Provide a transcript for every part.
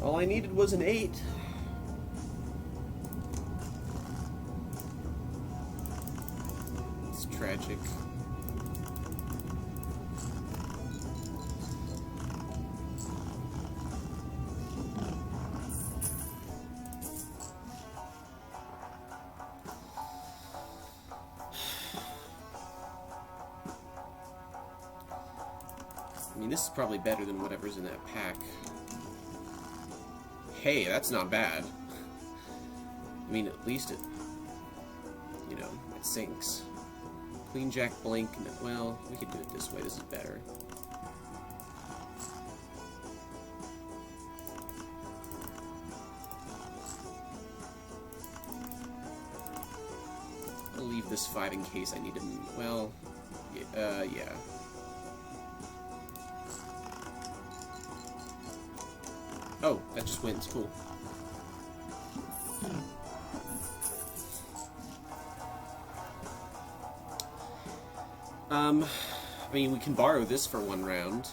All I needed was an 8. It's tragic. I mean, this is probably better than whatever's in that pack. Hey, that's not bad. I mean, at least it, you know, it sinks. Queen, Jack, blank. No, well, we could do it this way. This is better. I'll leave this 5 in case I need to. Well, yeah. Oh, that just wins. Cool. I mean, we can borrow this for 1 round.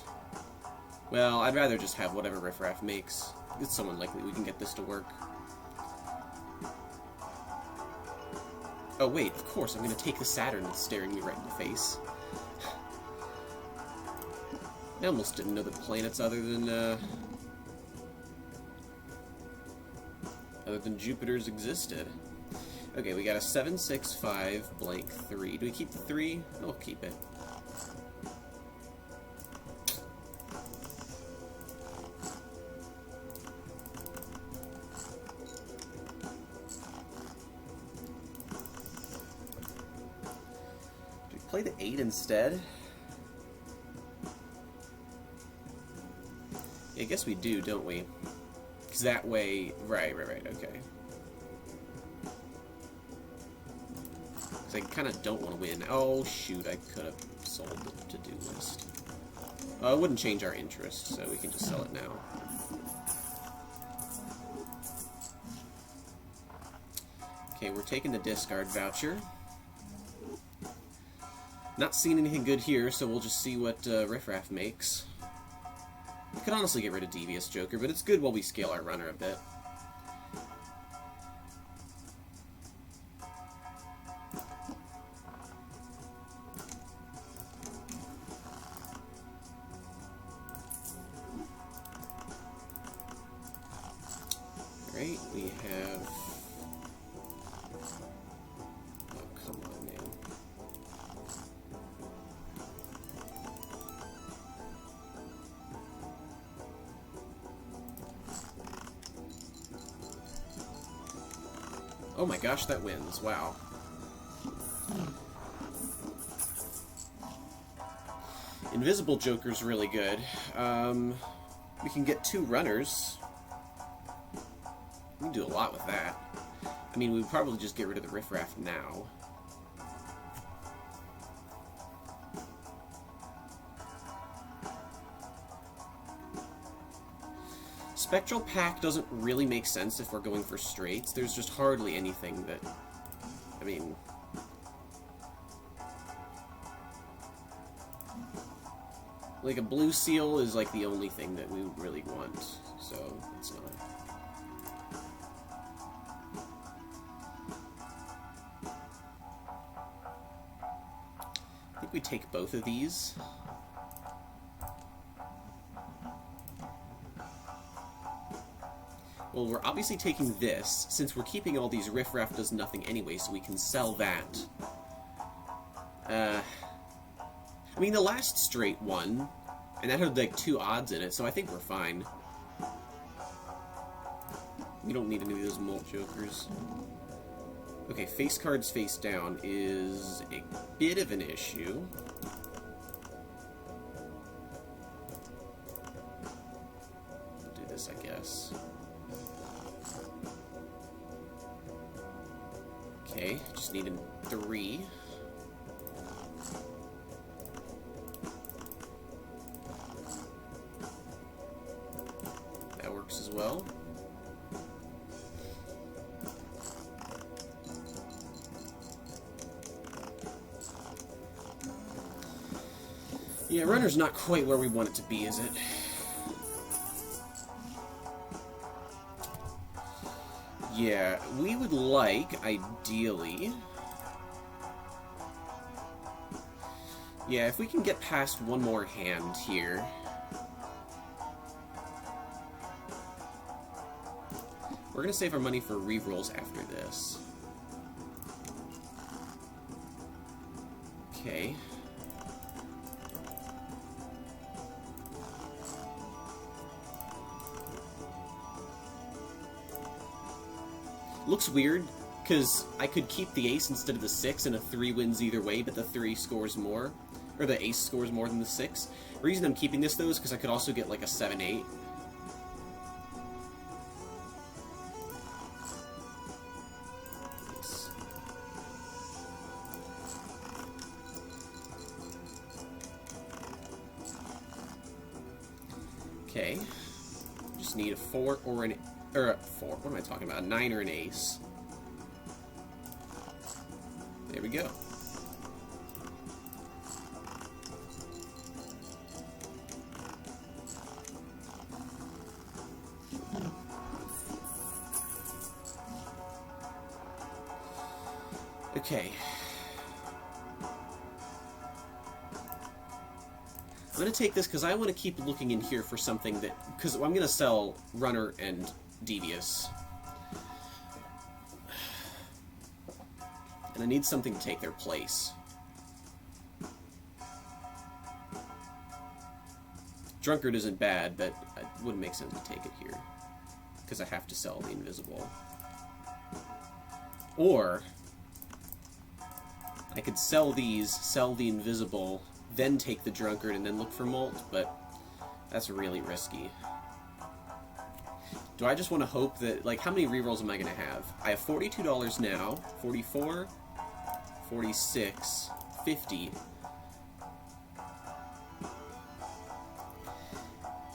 Well, I'd rather just have whatever Riffraff makes. It's somewhat likely we can get this to work. Oh, wait, of course, I'm gonna take the Saturn that's staring me right in the face. I almost didn't know that planets other than Jupiter's existed. Okay, we got a 7, 6, 5, blank, 3. Do we keep the 3? We'll keep it. Do we play the 8 instead? Yeah, I guess we do, don't we? Because that way... Right, okay. Because I kind of don't want to win. Oh, shoot, I could have sold the to-do list. It wouldn't change our interest, so we can just sell it now. Okay, we're taking the discard voucher. Not seeing anything good here, so we'll just see what Riffraff makes. We could honestly get rid of Devious Joker, but it's good while we scale our runner a bit. Alright, we have... Oh, come on, man. Oh my gosh, that wins. Wow. Invisible Joker's really good. We can get 2 runners. We can do a lot with that. I mean, we would probably just get rid of the Riffraff now. Spectral Pack doesn't really make sense if we're going for straights. There's just hardly anything that... I mean... Like, a blue seal is, like, the only thing that we really want, so it's not... I think we take both of these. Well, we're obviously taking this, since we're keeping all these. Riffraff does nothing anyway, so we can sell that. I mean, the last straight won, and that had, like, 2 odds in it, so I think we're fine. We don't need any of those Molt Jokers. Okay, face cards face down is a bit of an issue. I'll do this, I guess. Okay, just needed 3. That works as well. Yeah, runner's not quite where we want it to be, is it? Yeah, we would like, ideally... Yeah, if we can get past one more hand here... We're gonna save our money for rerolls after this. Okay. Looks weird, because I could keep the ace instead of the 6, and a 3 wins either way, but the 3 scores more. Or the ace scores more than the 6. The reason I'm keeping this, though, is because I could also get, like, a 7-8. Okay. Just need a 4 or an... Or a 4. What am I talking about? A 9 or an ace. There we go. Okay. I'm going to take this because I want to keep looking in here for something that... Because I'm going to sell Runner and Devious. And I need something to take their place. Drunkard isn't bad, but it wouldn't make sense to take it here. Because I have to sell the Invisible. Or... I could sell these, sell the Invisible, then take the Drunkard and then look for Molt, but that's really risky. Do I just want to hope that, like, how many rerolls am I going to have? I have $42 now, 44, 46, 50.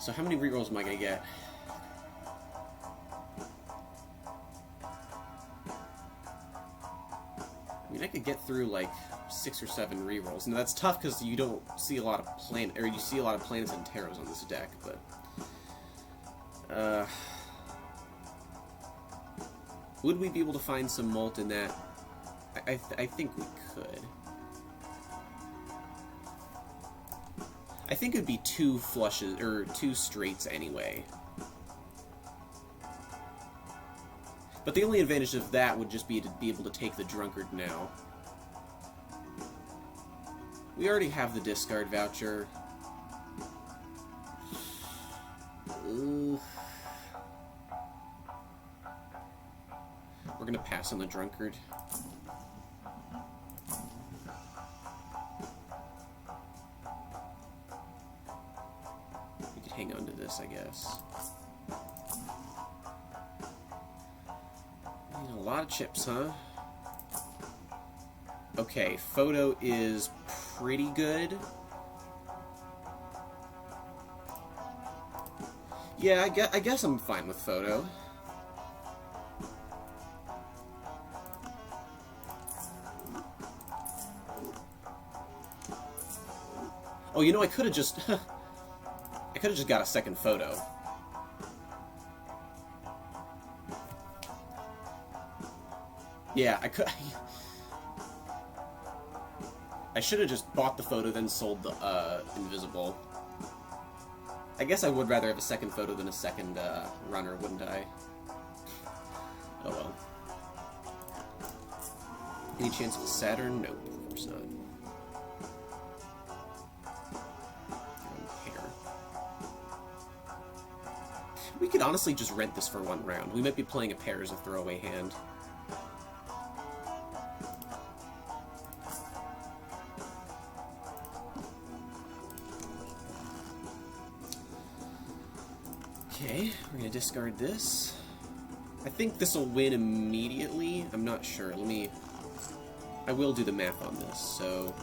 So how many rerolls am I going to get? I mean, I could get through, like, 6 or 7 rerolls. Now, that's tough because you don't see a lot of you see a lot of planets and taros on this deck, but... would we be able to find some Molt in that? I think we could. I think it'd be 2 flushes, or 2 straights anyway. But the only advantage of that would just be to be able to take the Drunkard now. We already have the discard voucher. We're gonna pass on the Drunkard. We could hang on to this, I guess. A lot of chips, huh? Okay, photo is pretty good. Yeah, I guess I'm fine with photo. Oh, you know, I could have just... I could have just got a second photo. Yeah, I could... I should have just bought the photo, then sold the Invisible. I guess I would rather have a second photo than a second runner, wouldn't I? Oh well. Any chance of Saturn? Nope, of course not. Pair. We could honestly just rent this for one round. We might be playing a pair as a throwaway hand. Okay, we're gonna discard this. I think this will win immediately. I'm not sure. I will do the math on this, so...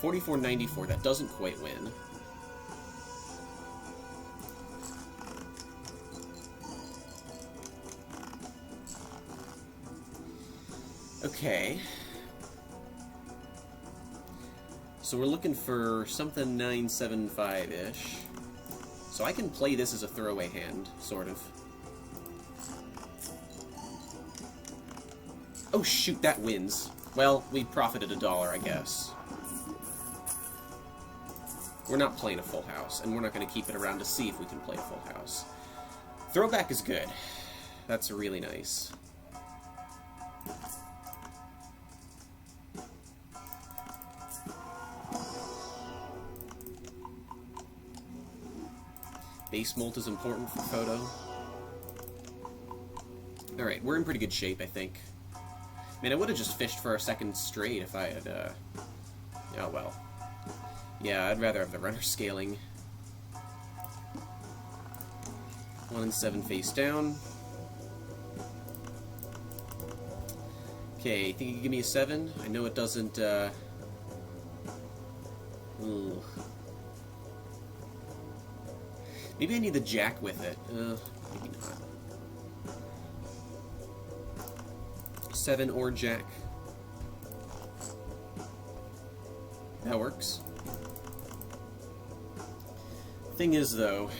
$44.94, that doesn't quite win. Okay. So we're looking for something 975-ish. So I can play this as a throwaway hand, sort of. Oh shoot, that wins. Well, we profited $1, I guess. We're not playing a full house, and we're not going to keep it around to see if we can play a full house. Throwback is good. That's really nice. Base molt is important for photo. Alright, we're in pretty good shape, I think. Man, I would have just fished for our second straight if I had, oh well. Yeah, I'd rather have the runner scaling. 1 and 7 face down. Okay, think you can give me a 7? I know it doesn't, Ooh. Maybe I need the jack with it. Maybe not. 7 or jack. That works. Thing is, though,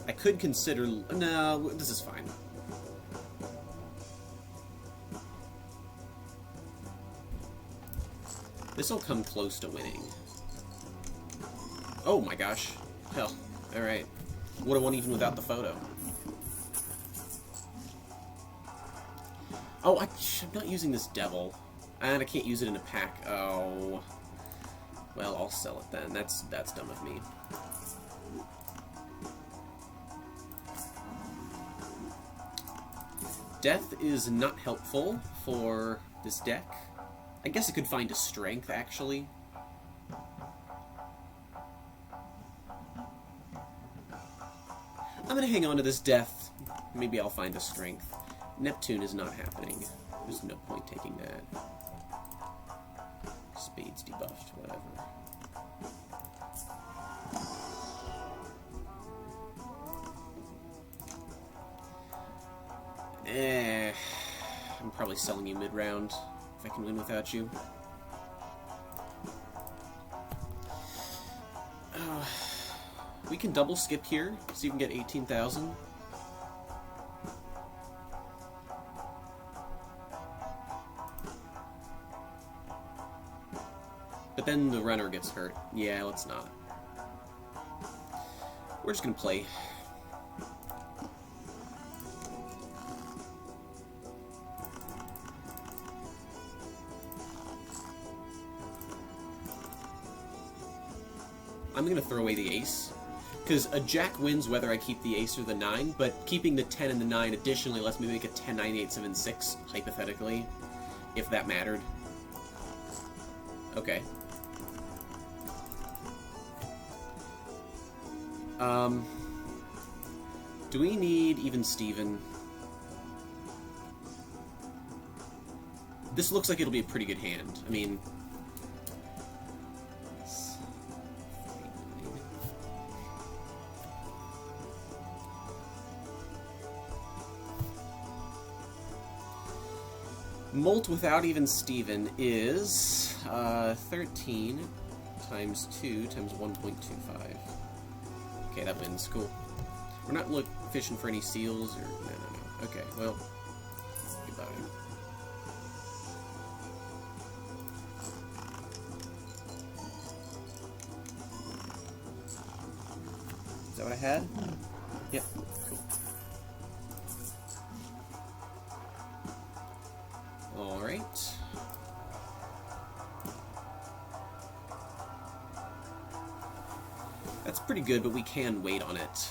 I could consider... No, this is fine. This'll come close to winning. Oh my gosh. Hell. Alright. Would have won even without the photo. Oh, I'm not using this devil. And I can't use it in a pack. Oh. Well, I'll sell it then. That's dumb of me. Death is not helpful for this deck. I guess I could find a strength, actually. I'm gonna hang on to this death. Maybe I'll find a strength. Neptune is not happening. There's no point taking that. Spade's debuffed, whatever. I'm probably selling you mid-round if I can win without you. We can double skip here, so you can get 18,000. But then the runner gets hurt. Yeah, let's not. We're just gonna play. I'm going to throw away the ace, because a jack wins whether I keep the ace or the 9, but keeping the 10 and the 9 additionally lets me make a 10, 9, 8, 7, 6, hypothetically, if that mattered. Okay. Do we need even Steven? This looks like it'll be a pretty good hand. I mean... Molt without even Steven is 13 times 2 times 1.25. Okay, that wins. Cool. We're not fishing for any seals or... No. Okay, well... Goodbye. Is that what I had? Yep. Cool. Alright. That's pretty good, but we can wait on it.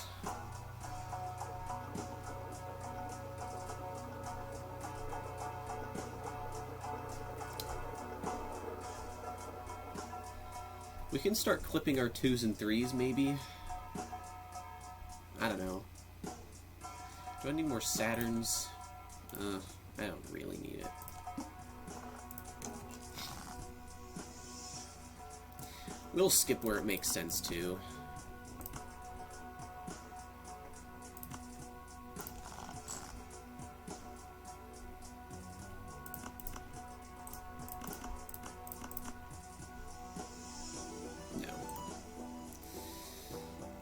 We can start clipping our 2s and 3s, maybe? I don't know. Do I need more Saturns? I don't really need it. We'll skip where it makes sense to.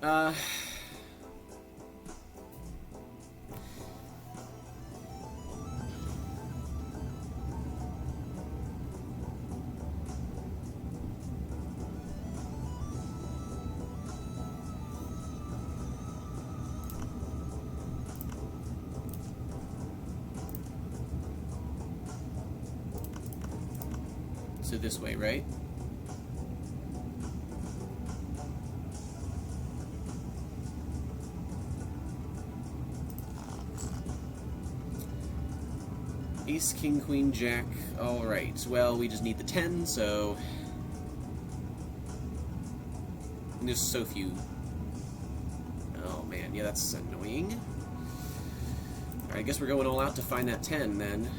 Uh... So this way, right? Ace, King, Queen, Jack. Alright, well, we just need the 10, so... And there's so few. Oh man, yeah, that's annoying. Alright, I guess we're going all out to find that 10, then.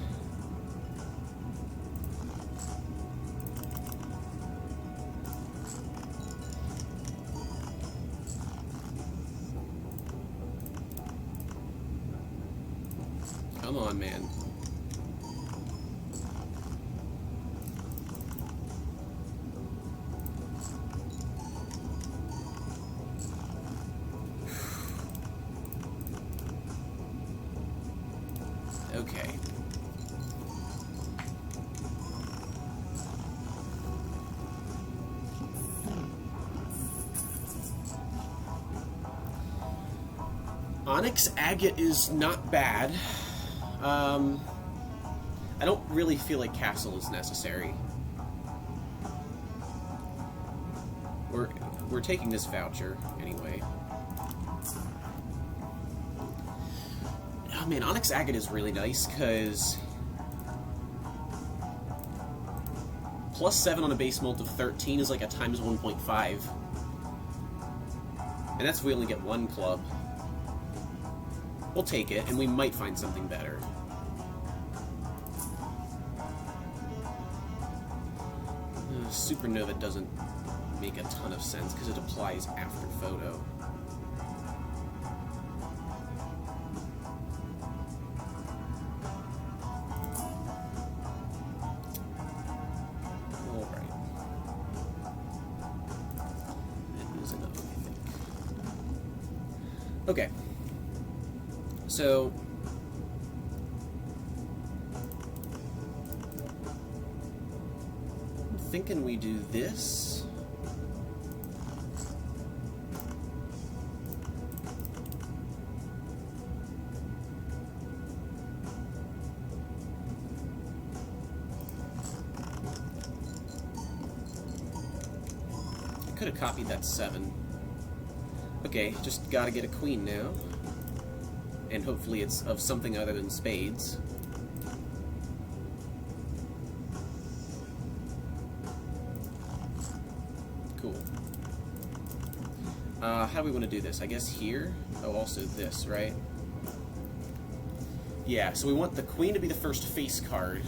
Come on, man. Okay. Onyx Agate is not bad. I don't really feel like Castle is necessary. We're taking this voucher anyway. Oh man, Onyx Agate is really nice because +7 on a base mult of 13 is like a times 1.5, and that's if we only get one club. We'll take it, and we might find something better. Supernova doesn't make a ton of sense because it applies after photo. Alright. That is enough, I think. Okay. So... thinking we do this. I could have copied that 7. Okay, just gotta get a queen now. And hopefully it's of something other than spades. Cool. How do we want to do this? I guess here? Oh, also this, right? Yeah, so we want the queen to be the first face card.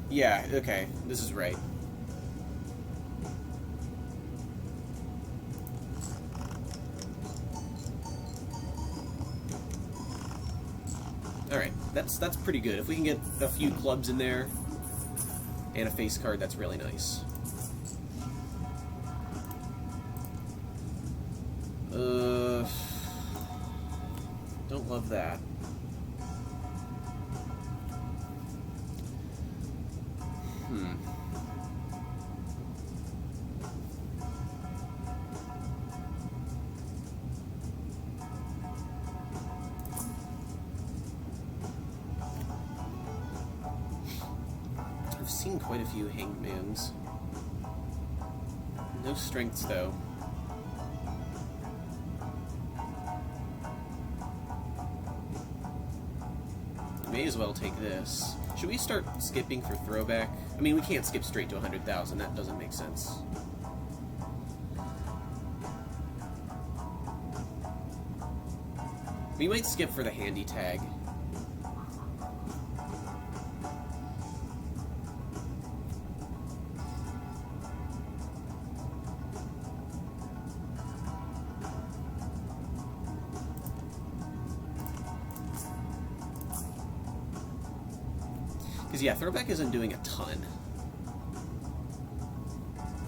Yeah, okay, this is right. Alright, that's pretty good. If we can get a few clubs in there and a face card, that's really nice. Don't love that. I've seen quite a few hangmans. No strengths, though. May as well take this. Should we start skipping for throwback? I mean, we can't skip straight to 100,000. That doesn't make sense. We might skip for the handy tag. Because, yeah, throwback isn't doing a ton.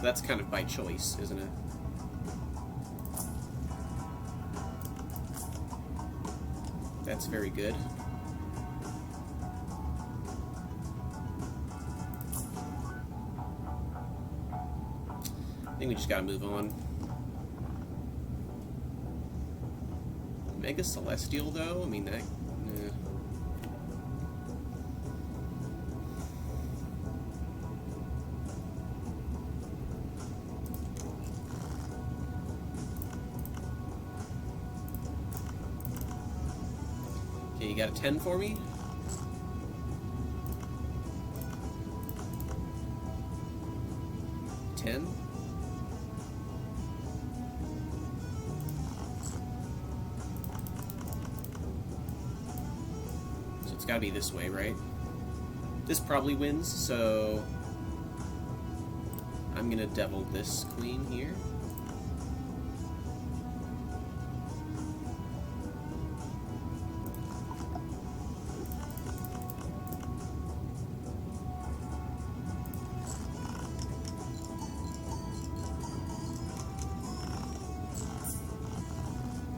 That's kind of by choice, isn't it? That's very good. I think we just gotta move on. Mega Celestial, though? I mean, that... Okay, you got a 10 for me? $10? So it's gotta be this way, right? This probably wins, so... I'm gonna devil this queen here.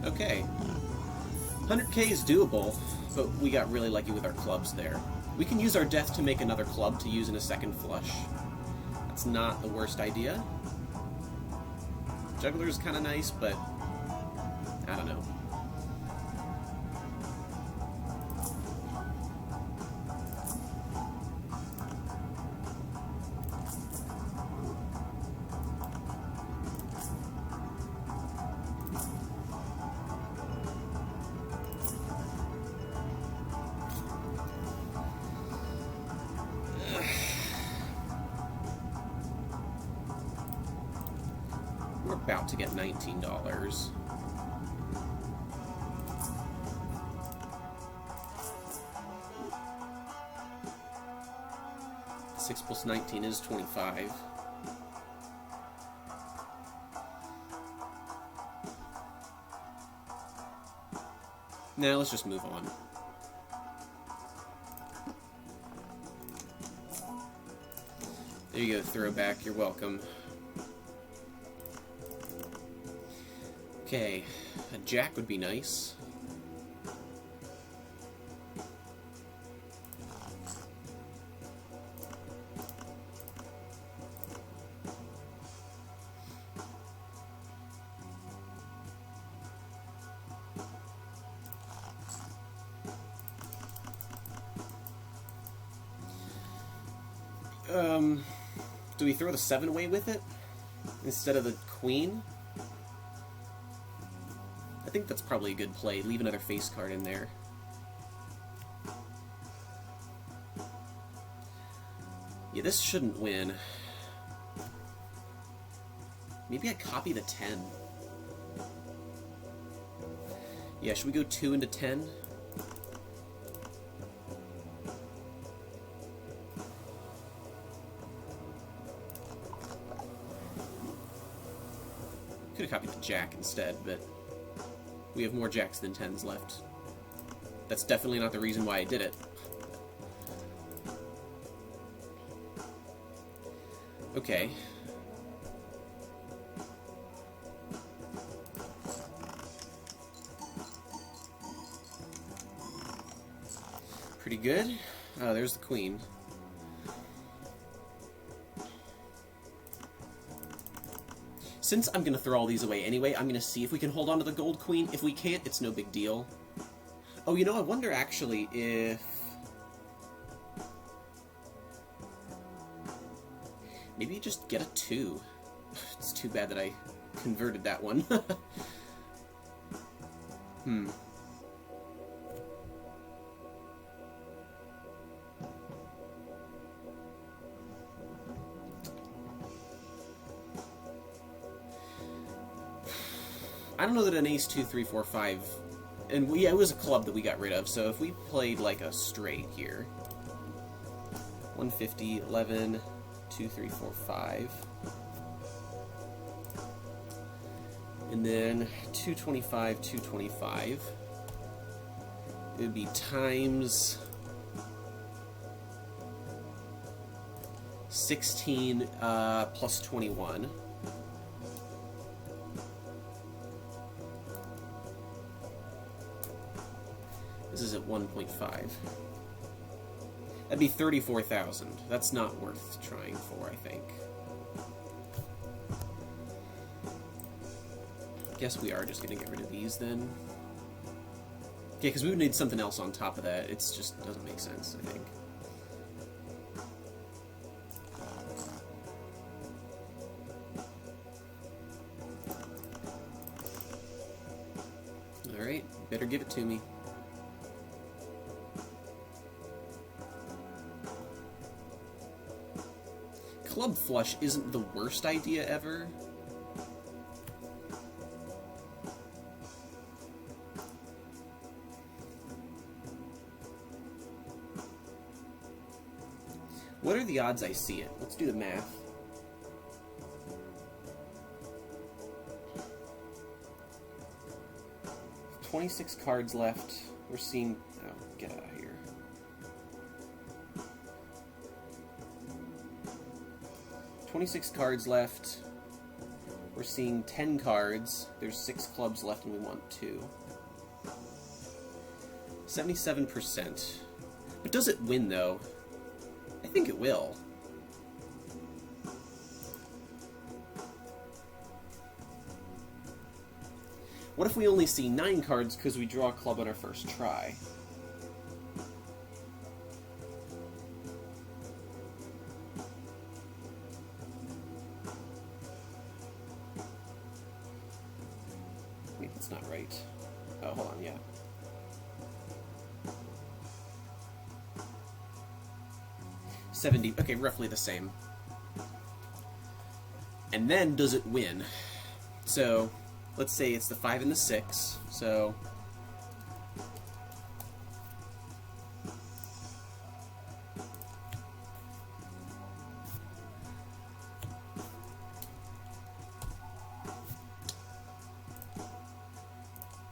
Okay. 100k is doable, but we got really lucky with our clubs there. We can use our death to make another club to use in a second flush. That's not the worst idea. Juggler's kind of nice, but I don't know. We're about to get $19. 6 plus 19 is 25. Now let's just move on. There you go, throwback. You're welcome. Okay, a jack would be nice. Do we throw the 7 away with it instead of the queen? I think that's probably a good play. Leave another face card in there. Yeah, this shouldn't win. Maybe I copy the 10. Yeah, should we go 2 into 10? Could have copied the jack instead, but we have more jacks than 10s left. That's definitely not the reason why I did it. Okay. Pretty good. Oh, there's the queen. Since I'm going to throw all these away anyway, I'm going to see if we can hold on to the gold queen. If we can't, it's no big deal. Oh, you know, I wonder actually if... maybe you just get a 2. It's too bad that I converted that one. I don't know that an ace 2, 3, 4, 5, and yeah, it was a club that we got rid of, so if we played like a straight here, 150, 11, 2, 3, 4, 5, and then 225, 225, it would be times 16 plus 21. This is at 1.5. That'd be 34,000. That's not worth trying for, I think. Guess we are just gonna get rid of these then. Yeah, because we would need something else on top of that. It just doesn't make sense, I think. Alright, better give it to me. Club flush isn't the worst idea ever. What are the odds I see it? Let's do the math. $26 cards left. We're seeing... Oh, get out of here. $26 cards left. We're seeing 10 cards. There's 6 clubs left and we want 2. 77%. But does it win, though? I think it will. What if we only see 9 cards because we draw a club on our first try? Wait, that's not right. Oh, hold on, yeah. $70, okay, roughly the same. And then, does it win? So, let's say it's the 5 and the 6, so...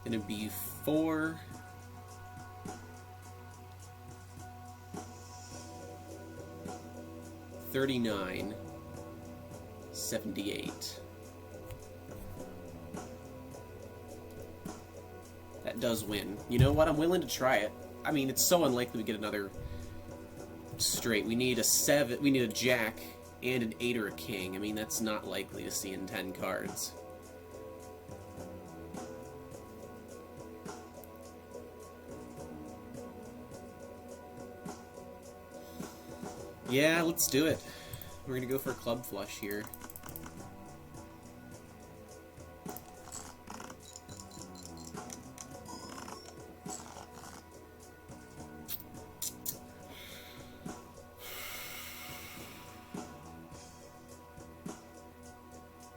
Gonna be 4... 39, 78. That does win. You know what? I'm willing to try it. I mean, it's so unlikely we get another straight. We need a 7, we need a jack and an 8 or a king. I mean, that's not likely to see in 10 cards. Yeah, let's do it. We're gonna go for a club flush here.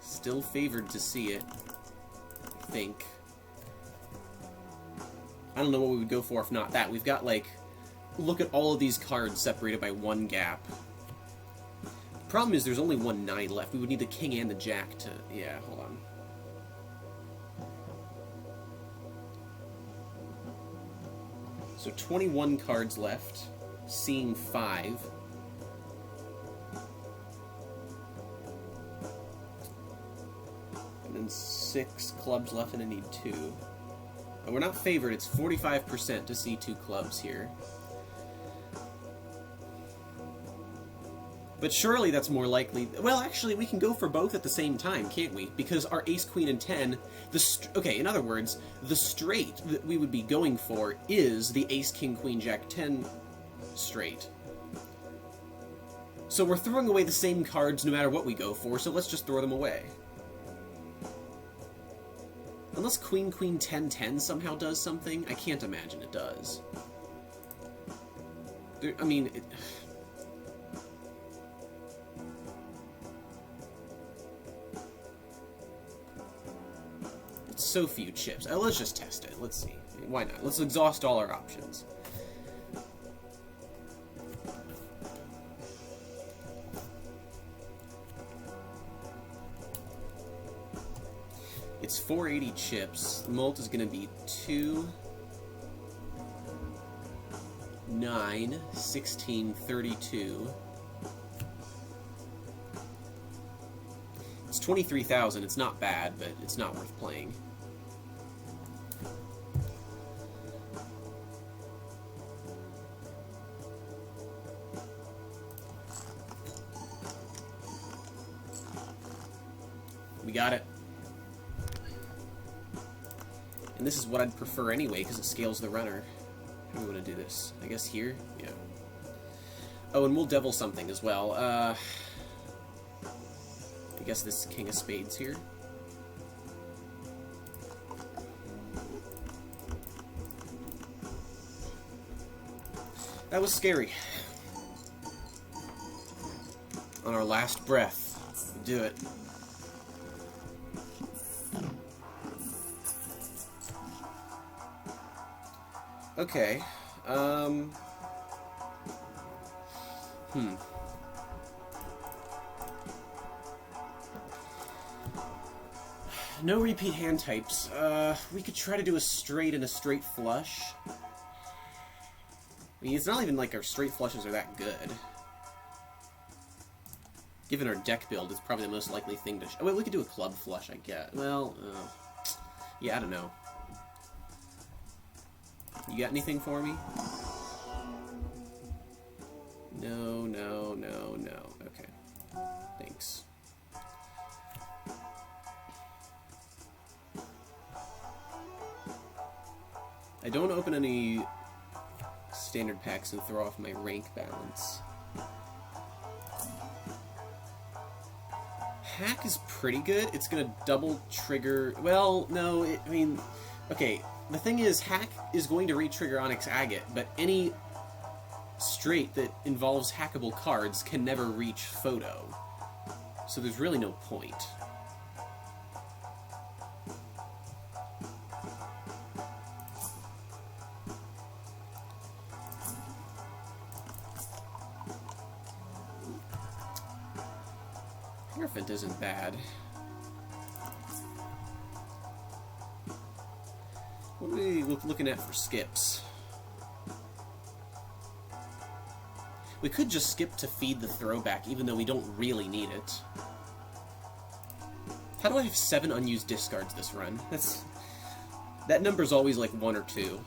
Still favored to see it, I think. I don't know what we would go for if not that. We've got, like... Look at all of these cards separated by 1 gap. The problem is there's only 1 9 left. We would need the king and the jack to... Yeah, hold on. So 21 cards left. Seeing 5. And then 6 clubs left and I need 2. And we're not favored. It's 45% to see 2 clubs here. But surely that's more likely... Well, actually, we can go for both at the same time, can't we? Because our ace, queen, and 10... Okay, in other words, the straight that we would be going for is the ace, king, queen, jack, 10 straight. So we're throwing away the same cards no matter what we go for, so let's just throw them away. Unless queen, queen, 10, 10 somehow does something, I can't imagine it does. I mean... So few chips. Let's just test it. Let's see. Why not? Let's exhaust all our options. It's 480 chips. The mult is going to be 2, 9, 16, 32. It's 23,000. It's not bad, but it's not worth playing. We got it. And this is what I'd prefer anyway, because it scales the runner. How do we want to do this? I guess here? Yeah. Oh, and we'll devil something as well. I guess this King of Spades here. That was scary. On our last breath, we do it. Okay. No repeat hand types. We could try to do a straight and a straight flush. I mean, it's not even like our straight flushes are that good. Given our deck build, it's probably the most likely thing to... Oh, wait, we could do a club flush, I guess. Well, yeah, I don't know. You got anything for me? No, no, no, no. Okay. Thanks. I don't open any standard packs and throw off my rank balance. Hack is pretty good. It's gonna double trigger... Well, no, I mean... Okay, the thing is, Hack is going to re-trigger Onyx Agate, but any straight that involves hackable cards can never reach Photo. So there's really no point. Hierophant isn't bad. What are we looking at for skips? We could just skip to feed the throwback, even though we don't really need it. How do I have 7 unused discards this run? That number's always like 1 or 2.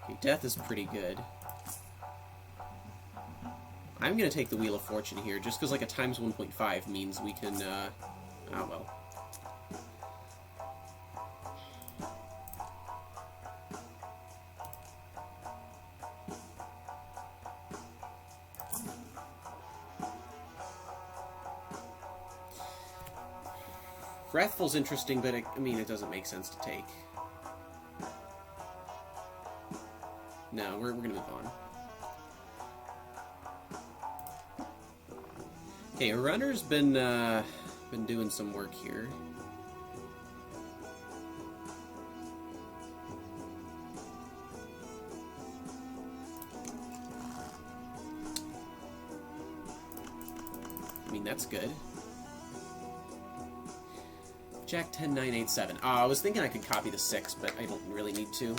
Okay, Death is pretty good. I'm gonna take the Wheel of Fortune here, just because like a times 1.5 means we can, oh well. Wrathful's interesting, but I mean, it doesn't make sense to take. No, we're gonna move on. Okay, a runner's been doing some work here. I mean, that's good. Jack 10, 9, 8, 7. I was thinking I could copy the 6, but I don't really need to.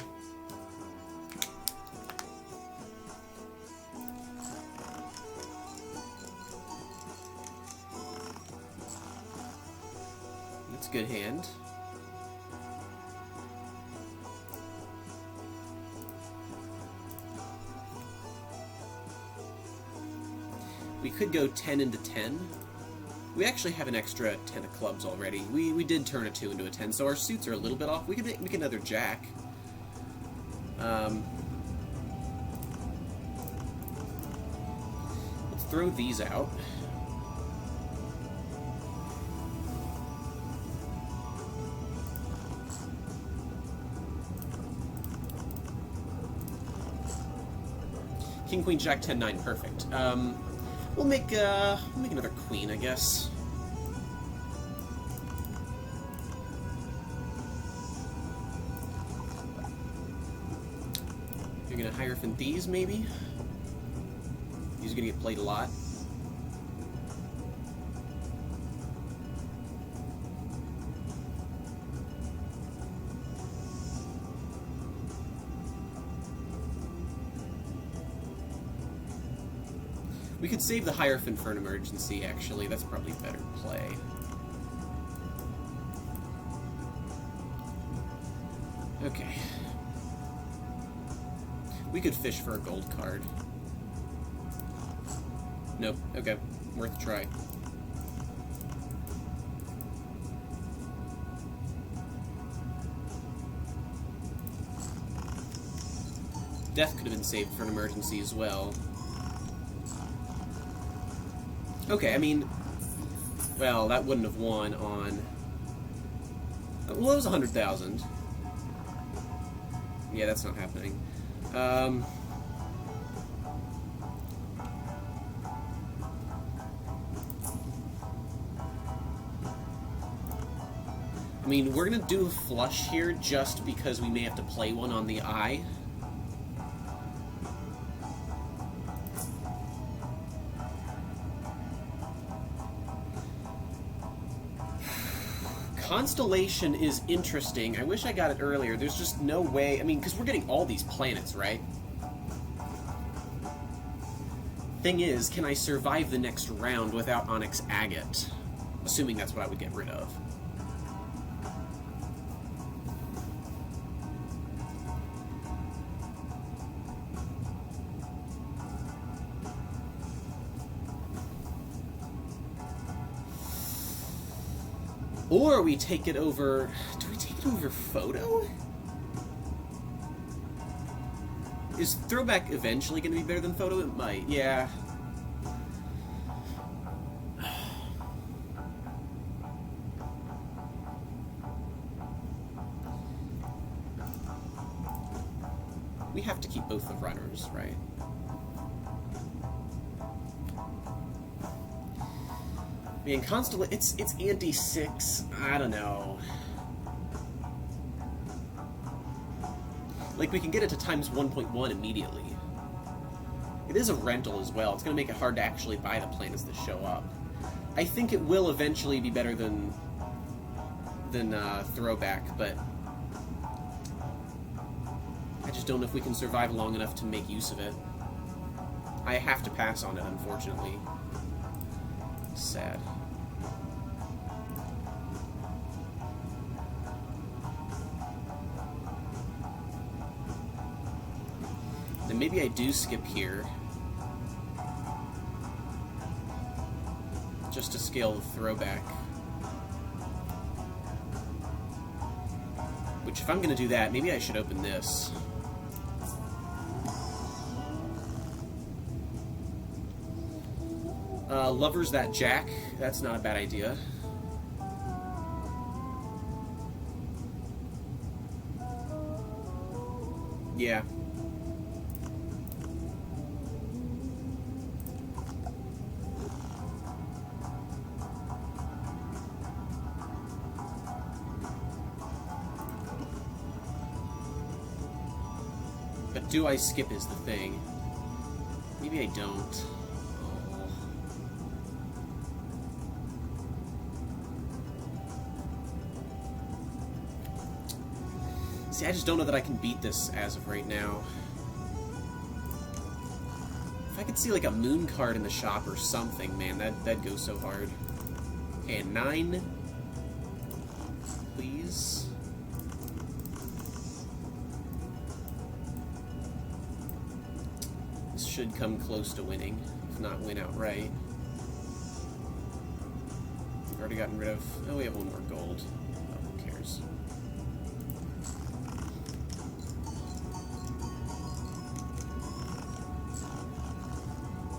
That's a good hand. We could go 10 into 10. We actually have an extra 10 of clubs already. We did turn a 2 into a 10, so our suits are a little bit off. We could make another jack. Let's throw these out. King, Queen, Jack, 10, 9, perfect. We'll make another queen, I guess. You're gonna Hierophant these, maybe? These are gonna get played a lot. We could save the Hierophant for an emergency, actually. That's probably a better play. Okay. We could fish for a gold card. Nope. Okay. Worth a try. Death could have been saved for an emergency as well. Okay, I mean... Well, that wouldn't have won on... Well, it was 100,000. Yeah, that's not happening. I mean, we're gonna do a flush here just because we may have to play one on the eye. Constellation is interesting. I wish I got it earlier. There's just no way... I mean, because we're getting all these planets, right? Thing is, can I survive the next round without Onyx Agate? Assuming that's what I would get rid of. Or we take it over... Do we take it over Photo? Is Throwback eventually going to be better than Photo? It might, yeah. We have to keep both the runners, right? I mean, it's anti-6. I don't know. Like, we can get it to times 1.1 immediately. It is a rental as well. It's going to make it hard to actually buy the planets that show up. I think it will eventually be better than Throwback, but I just don't know if we can survive long enough to make use of it. I have to pass on it, unfortunately. Sad. Then maybe I do skip here. Just to scale the Throwback. Which, if I'm going to do that, maybe I should open this. Lovers that Jack. That's not a bad idea. Yeah. But do I skip is the thing. Maybe I don't. See, I just don't know that I can beat this as of right now. If I could see like a moon card in the shop or something, man, that'd go so hard. Okay, 9. Please. This should come close to winning, if not win outright. We've already gotten rid of... Oh, we have one more gold. Oh, who cares?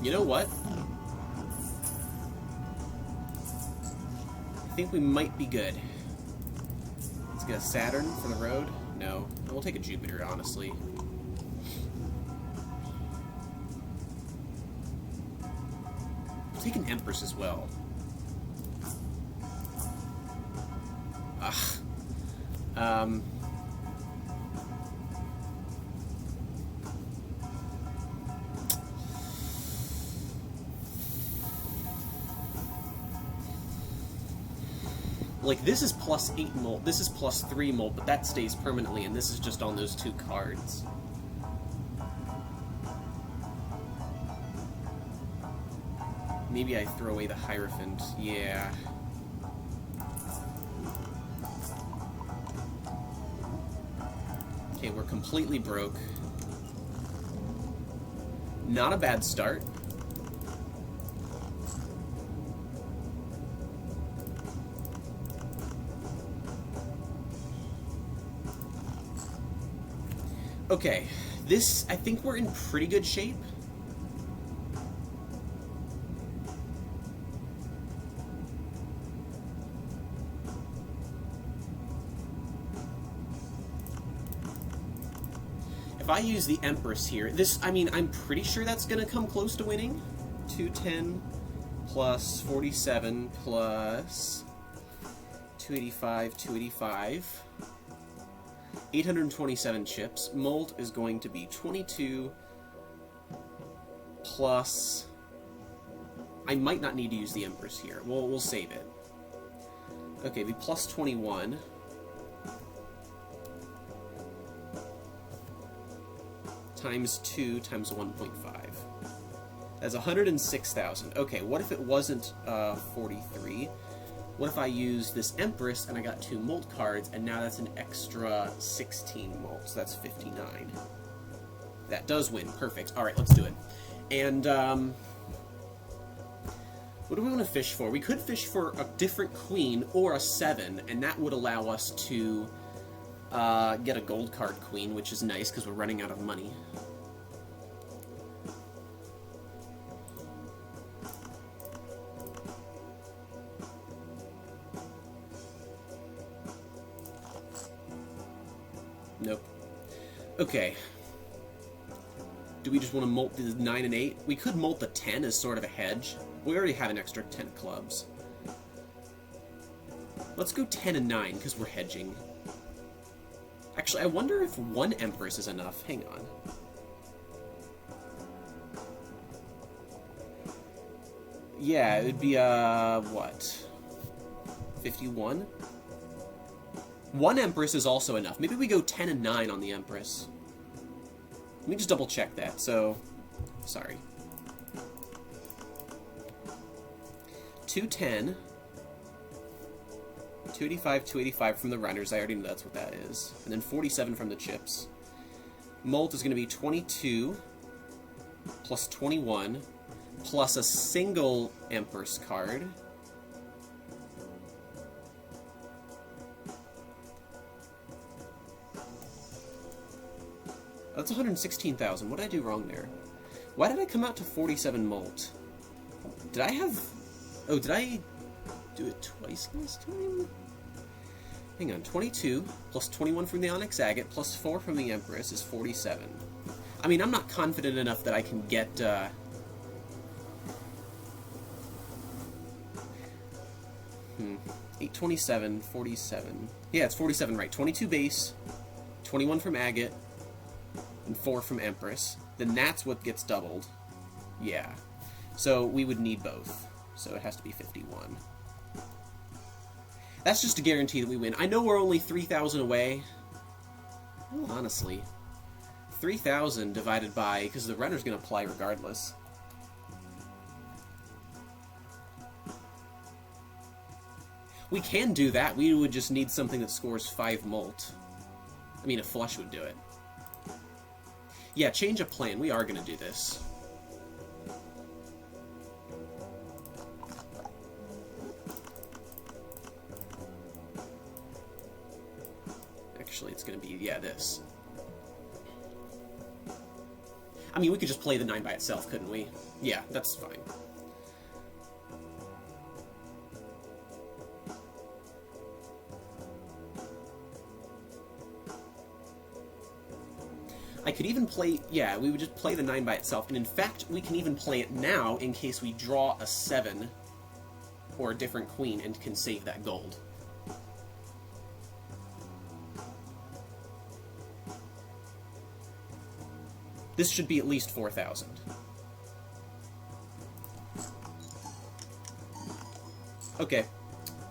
You know what? I think we might be good. Let's get a Saturn for the road. No. We'll take a Jupiter, honestly. We'll take an Empress as well. Ugh. Like, this is plus 8 molt, this is plus 3 molt, but that stays permanently, and this is just on those 2 cards. Maybe I throw away the Hierophant. Yeah. Okay, we're completely broke. Not a bad start. Okay, this, I think we're in pretty good shape. If I use the Empress here, this, I mean, I'm pretty sure that's going to come close to winning. 210 plus 47 plus 285, 285. 827 chips. Molt is going to be 22 plus... I might not need to use the Empress here. We'll save it. Okay, the plus 21... times 2 times 1.5. That's 106,000. Okay, what if it wasn't 43? What if I use this Empress and I got 2 Molt cards, and now that's an extra 16 Molt, so that's 59. That does win. Perfect. Alright, let's do it. And, what do we want to fish for? We could fish for a different queen or a 7, and that would allow us to get a gold card queen, which is nice because we're running out of money. Nope. Okay. Do we just want to molt the 9 and 8? We could molt the 10 as sort of a hedge. We already have an extra 10 clubs. Let's go 10 and 9 because we're hedging. Actually, I wonder if 1 Empress is enough. Hang on. Yeah, it would be, what? 51? 1 Empress is also enough. Maybe we go 10 and 9 on the Empress. Let me just double check that. So, sorry. 210. 285, 285 from the runners. I already know that's what that is. And then 47 from the chips. Molt is going to be 22 plus 21 plus a single Empress card. That's 116,000. What did I do wrong there? Why did I come out to 47 Molt? Did I have... Oh, did I do it twice last time? Hang on. 22 plus 21 from the Onyx Agate plus 4 from the Empress is 47. I mean, I'm not confident enough that I can get... 827, 47... Yeah, it's 47, right. 22 base, 21 from Agate, and 4 from Empress. Then that's what gets doubled. Yeah. So we would need both. So it has to be 51. That's just to guarantee that we win. I know we're only 3,000 away. Well, honestly. 3,000 divided by... Because the runner's going to apply regardless. We can do that. We would just need something that scores 5 Molt. I mean, a flush would do it. Yeah, change of plan. We are going to do this. Actually, it's going to be, yeah, this. I mean, we could just play the 9 by itself, couldn't we? Yeah, that's fine. I could even play, yeah, we would just play the 9 by itself, and in fact, we can even play it now in case we draw a 7 or a different queen and can save that gold. This should be at least 4,000. Okay.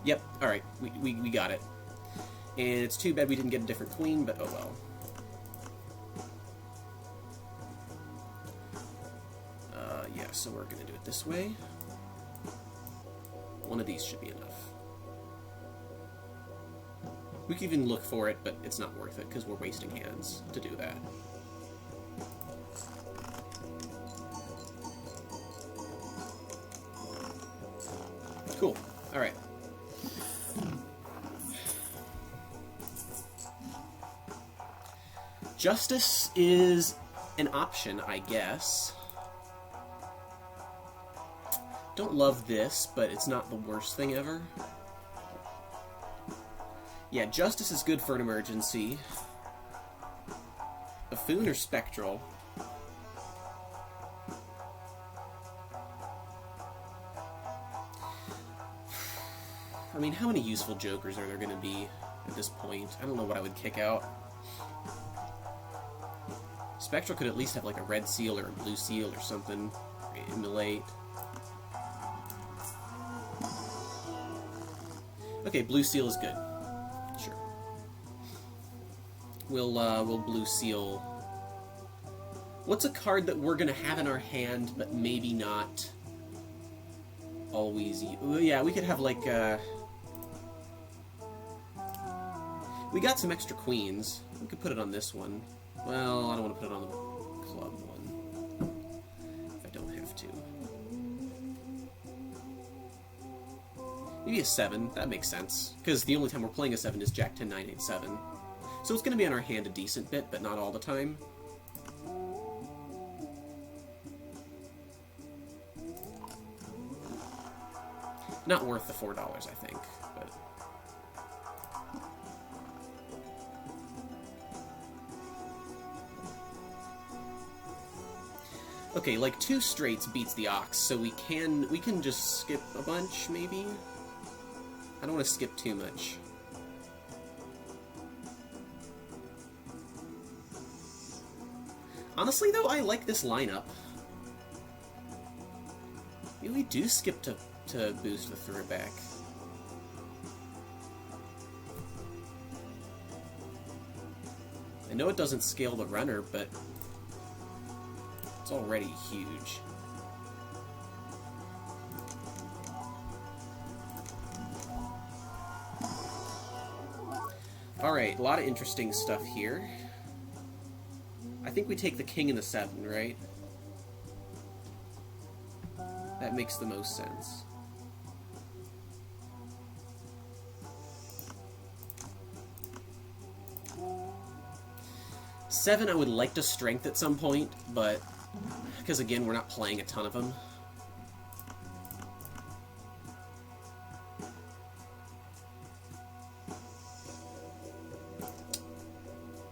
Yep, alright, we got it. And it's too bad we didn't get a different queen, but oh well. Yeah, so we're going to do it this way. One of these should be enough. We can even look for it, but it's not worth it because we're wasting hands to do that. Cool. Alright. Justice is an option, I guess. Don't love this, but it's not the worst thing ever. Yeah, Justice is good for an emergency. Buffoon or Spectral? I mean, how many useful Jokers are there going to be at this point? I don't know what I would kick out. Spectral could at least have like a red seal or a blue seal or something. Immolate. Okay, blue seal is good. Sure. We'll blue seal. What's a card that we're gonna have in our hand, but maybe not always? Yeah, we could have like we got some extra queens. We could put it on this one. Well, I don't want to put it on the club one. If I don't have to. Maybe a 7. That makes sense. Because the only time we're playing a 7 is Jack 10, 9, 8, 7. So it's going to be on our hand a decent bit, but not all the time. Not worth the $4, I think. But okay, like 2 straights beats the Ox, so we can just skip a bunch, maybe? I don't want to skip too much. Honestly, though, I like this lineup. Maybe we do skip to boost the throwback. I know it doesn't scale the runner, but it's already huge. Alright, a lot of interesting stuff here. I think we take the king and the 7, right? That makes the most sense. Seven, I would like to strength at some point, but because again, we're not playing a ton of them.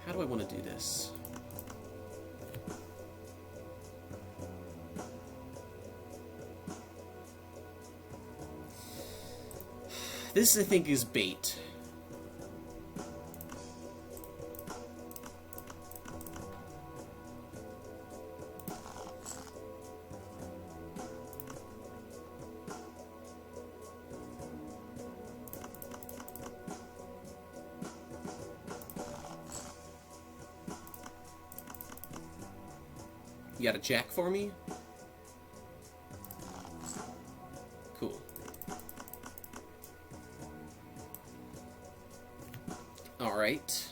How do I want to do this? This, I think, is bait. You got a jack for me? Cool. Alright.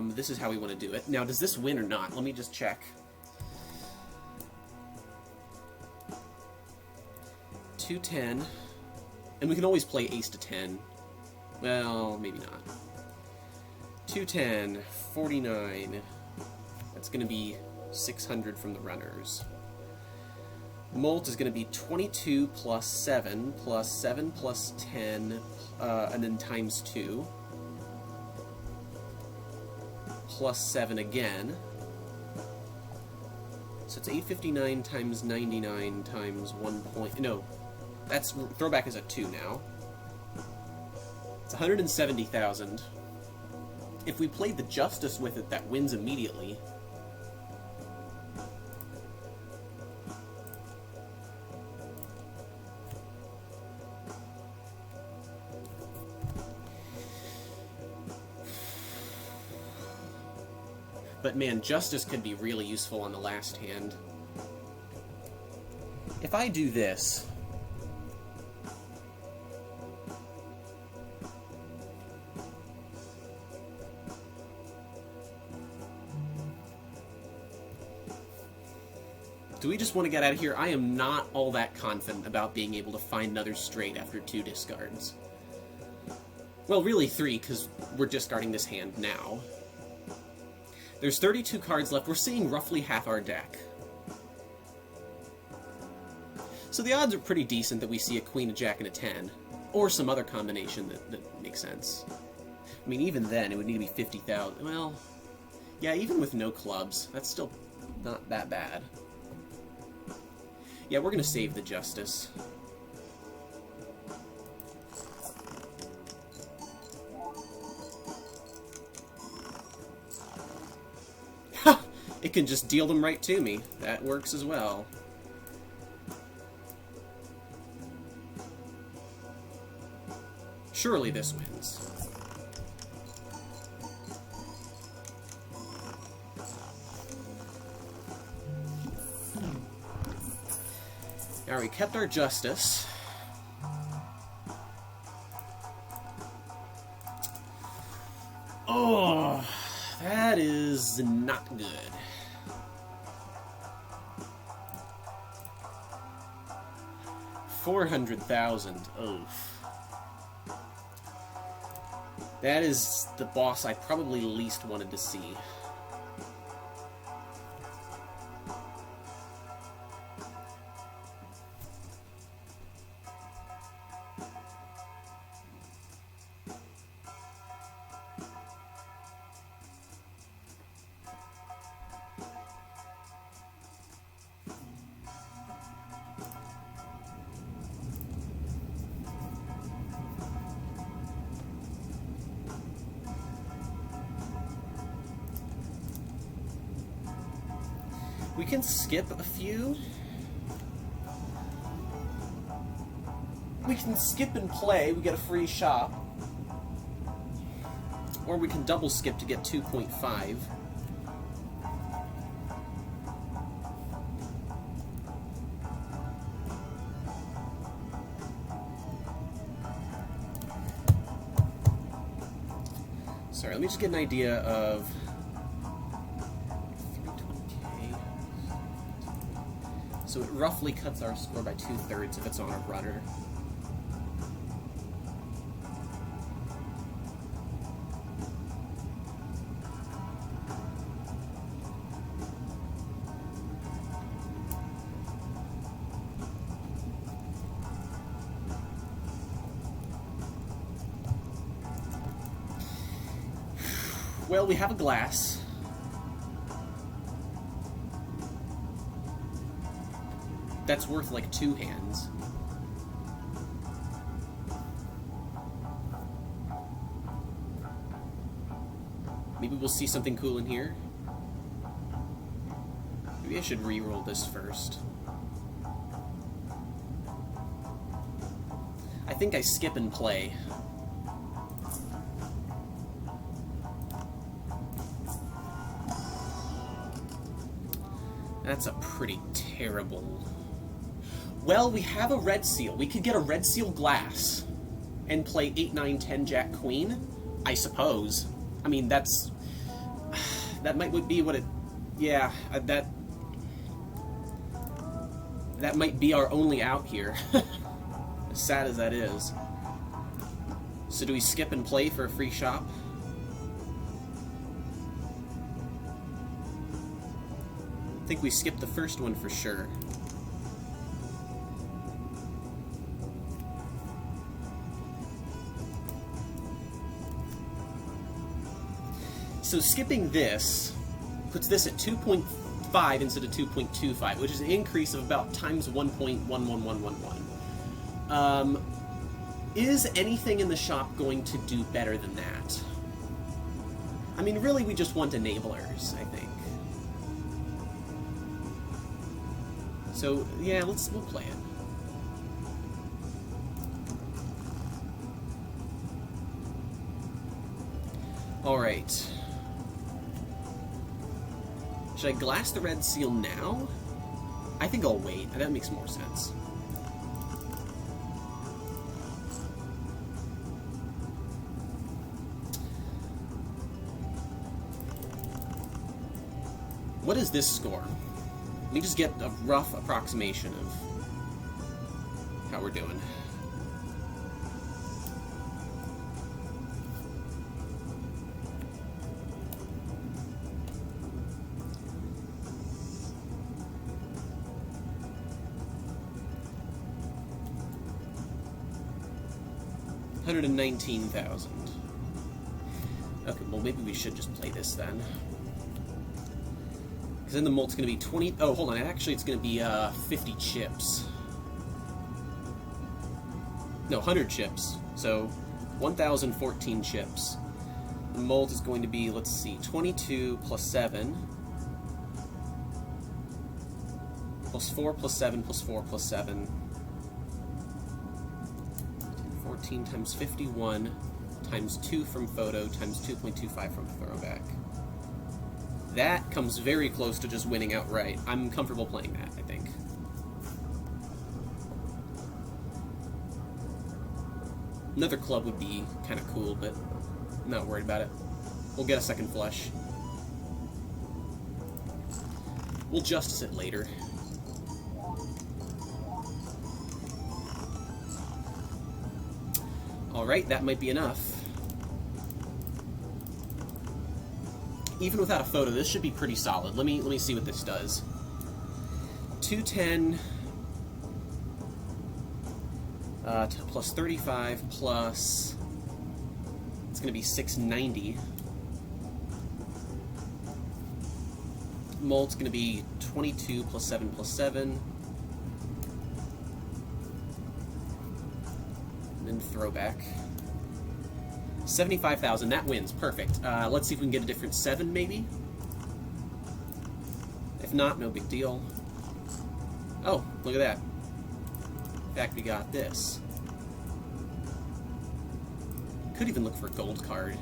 This is how we want to do it. Now, does this win or not? Let me just check. 2-10. And we can always play ace to 10. Well, maybe not. 2-10, 49. That's going to be 600 from the runners. Molt is going to be 22 plus 7 plus 7 plus 10, and then times 2. Plus 7 again. So it's 859 times 99 times 1 point... No, that's... Throwback is at 2 now. It's 170,000. If we played the Justice with it, that wins immediately. But man, Justice could be really useful on the last hand. If I do this... Do we just want to get out of here? I am not all that confident about being able to find another straight after 2 discards. Well, really 3, because we're discarding this hand now. There's 32 cards left. We're seeing roughly half our deck. So the odds are pretty decent that we see a queen, a jack, and a 10. Or some other combination that makes sense. I mean, even then, it would need to be 50,000. Well, yeah, even with no clubs, that's still not that bad. Yeah, we're going to save the Justice. Ha! It can just deal them right to me. That works as well. Surely this wins. Now we kept our Justice. Oh, that is not good. $400,000. Oof. That is the boss I probably least wanted to see. We can skip a few. We can skip and play, we get a free shop. Or we can double skip to get 2.5. Sorry, let me just get an idea of... So it roughly cuts our score by 2/3 if it's on a rudder. Well, we have a glass. That's worth like 2 hands. Maybe we'll see something cool in here. Maybe I should re-roll this first. I think I skip and play. That's a pretty terrible... Well, we have a red seal. We could get a red seal glass and play 8, 9, 10, jack, queen, I suppose. I mean, that's... That might be what it... Yeah, that might be our only out here. As sad as that is. So do we skip and play for a free shop? I think we skipped the first one for sure. So skipping this puts this at 2.5 instead of 2.25, which is an increase of about times 1.11111. Is anything in the shop going to do better than that? I mean, really, we just want enablers, I think. So, yeah, we'll play it. Alright. Should I glass the red seal now? I think I'll wait. That makes more sense. What is this score? Let me just get a rough approximation of how we're doing. 119,000. Okay, well maybe we should just play this then. Because then the molt's going to be 20... Oh, hold on. Actually, it's going to be 50 chips. No, 100 chips. So, 1,014 chips. The molt is going to be, let's see, 22 plus 7. Plus 4 plus 7 plus 4 plus 7. 14 times 51 times 2 from photo times 2.25 from throwback. That comes very close to just winning outright. I'm comfortable playing that, I think. Another club would be kind of cool, but I'm not worried about it. We'll get a second flush. We'll justice it later. Alright, that might be enough. Even without a photo, this should be pretty solid. Let me see what this does. 210 plus 35 plus... It's going to be 690. Molt's going to be 22 plus 7 plus 7. And then throwback. 75,000, that wins. Perfect. Let's see if we can get a different 7, maybe? If not, no big deal. Oh, look at that. In fact, we got this. Could even look for a gold card.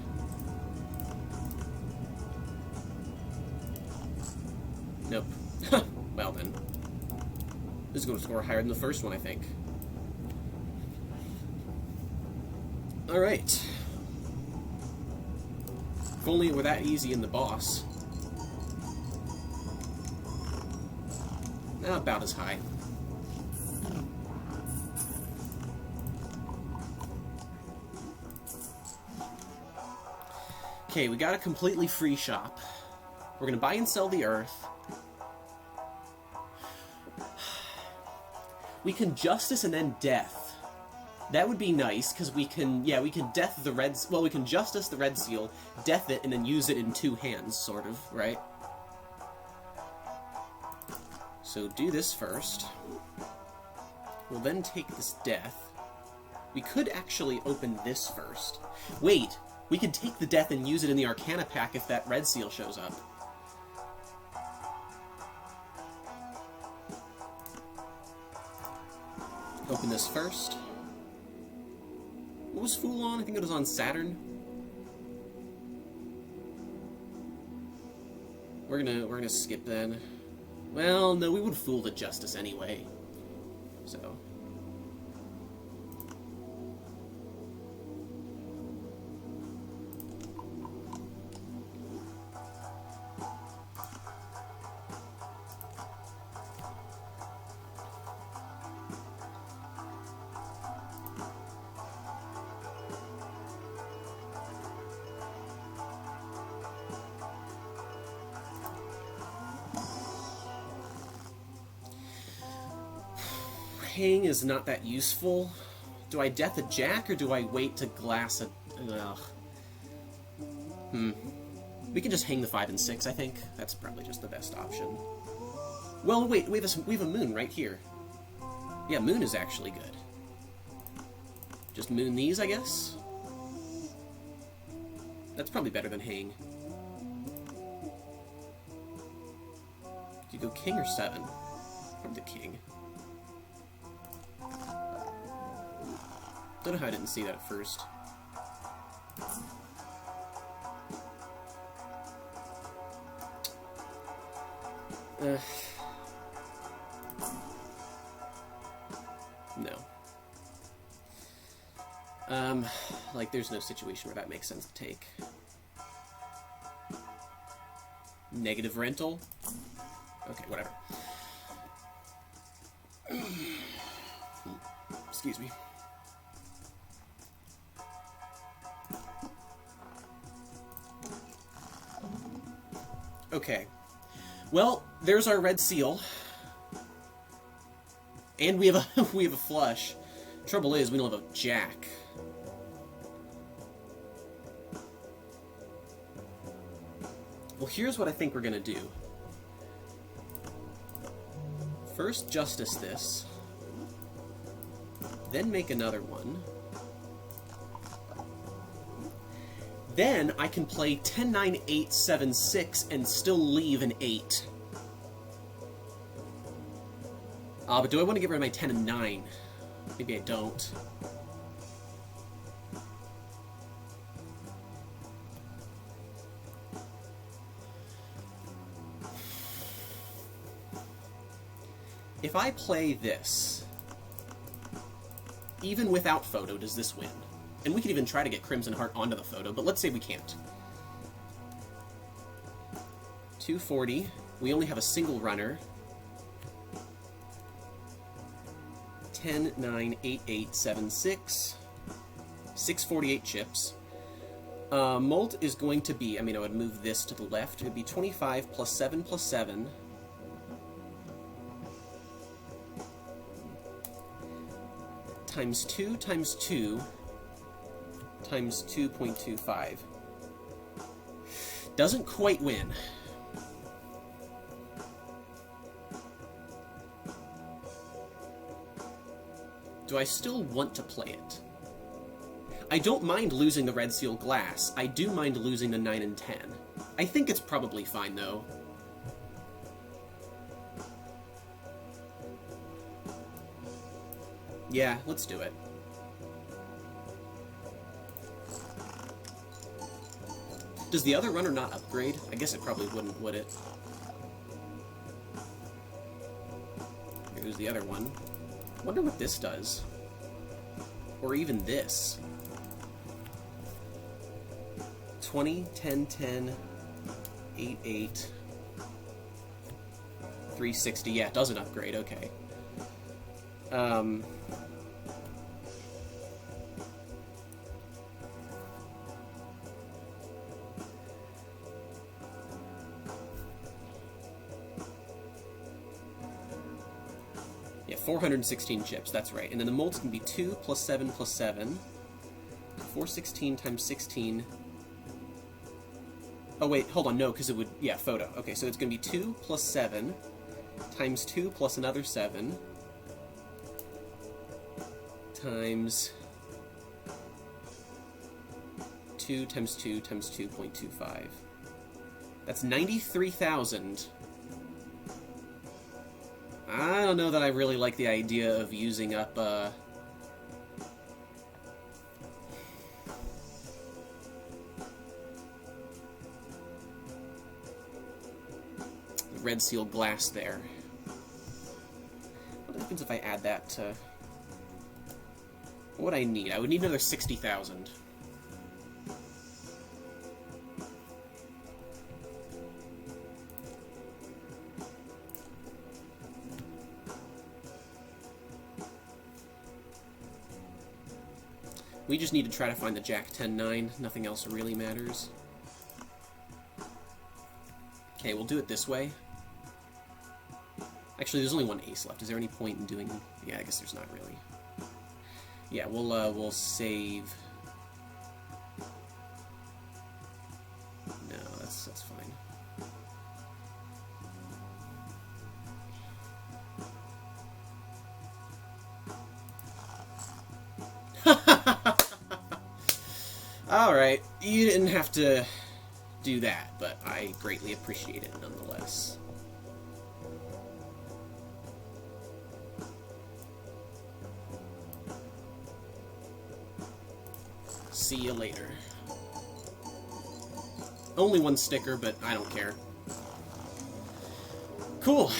Nope. Well then. This is going to score higher than the first one, I think. Alright. If only it were that easy in the boss. About as high. Okay, we got a completely free shop. We're gonna buy and sell the earth. We can justice and then death. That would be nice, because we can, yeah, we can death the red, well, we can justice the red seal, death it, and then use it in 2 hands, sort of, right? So do this first. We'll then take this death. We could actually open this first. Wait, we could take the death and use it in the Arcana pack if that red seal shows up. Open this first. What was Fool on? I think it was on Saturn. We're gonna skip then. Well, no, we would Fool the Justice anyway. So. Hang is not that useful. Do I death a jack, or do I wait to glass a... Ugh. We can just hang the 5 and 6, I think. That's probably just the best option. Well, wait, we have a moon right here. Yeah, moon is actually good. Just moon these, I guess? That's probably better than hang. Do you go king or 7? Probably the king. Don't know how I didn't see that at first. No. Like, there's no situation where that makes sense to take. Negative rental? Okay, whatever. Excuse me. Okay. Well, there's our red seal. And we have a we have a flush. Trouble is, we don't have a jack. Well, here's what I think we're gonna do. First Justice this, then make another one. Then I can play 10, 9, 8, 7, 6 and still leave an 8. But do I want to get rid of my 10 and 9? Maybe I don't. If I play this, even without photo, does this win? And we could even try to get Crimson Heart onto the photo, but let's say we can't. 240. We only have a single runner. 10, 9, 8, 8, 7, 6. 648 chips. Molt is going to be, I mean, I would move this to the left. It would be 25 plus 7 plus 7. Times 2 times 2 times 2.25. Doesn't quite win. Do I still want to play it? I don't mind losing the Red Seal Glass. I do mind losing the 9 and 10. I think it's probably fine, though. Yeah, let's do it. Does the other runner not upgrade? I guess it probably wouldn't, would it? Here's the other one. Wonder what this does. Or even this. 20, 10, 10, 8, 8, 360. Yeah, it doesn't upgrade, okay. Yeah, 416 chips, that's right. And then the molt's going to be 2 plus 7 plus 7. 416 times 16. Oh, wait, hold on, no, because it would... Yeah, photo. Okay, so it's going to be 2 plus 7 times 2 plus another 7 times 2 times 2 times 2.25. That's 93,000. I don't know that I really like the idea of using up, Red Seal Glass there. What happens if I add that to... What would I need? I would need another 60,000. We just need to try to find the Jack 10-9. Nothing else really matters. Okay, we'll do it this way. Actually, there's only one ace left. Is there any point in doing... Yeah, I guess there's not really. Yeah, we'll save... No, that's fine. Alright, you didn't have to do that, but I greatly appreciate it nonetheless. See you later. Only one sticker, but I don't care. Cool.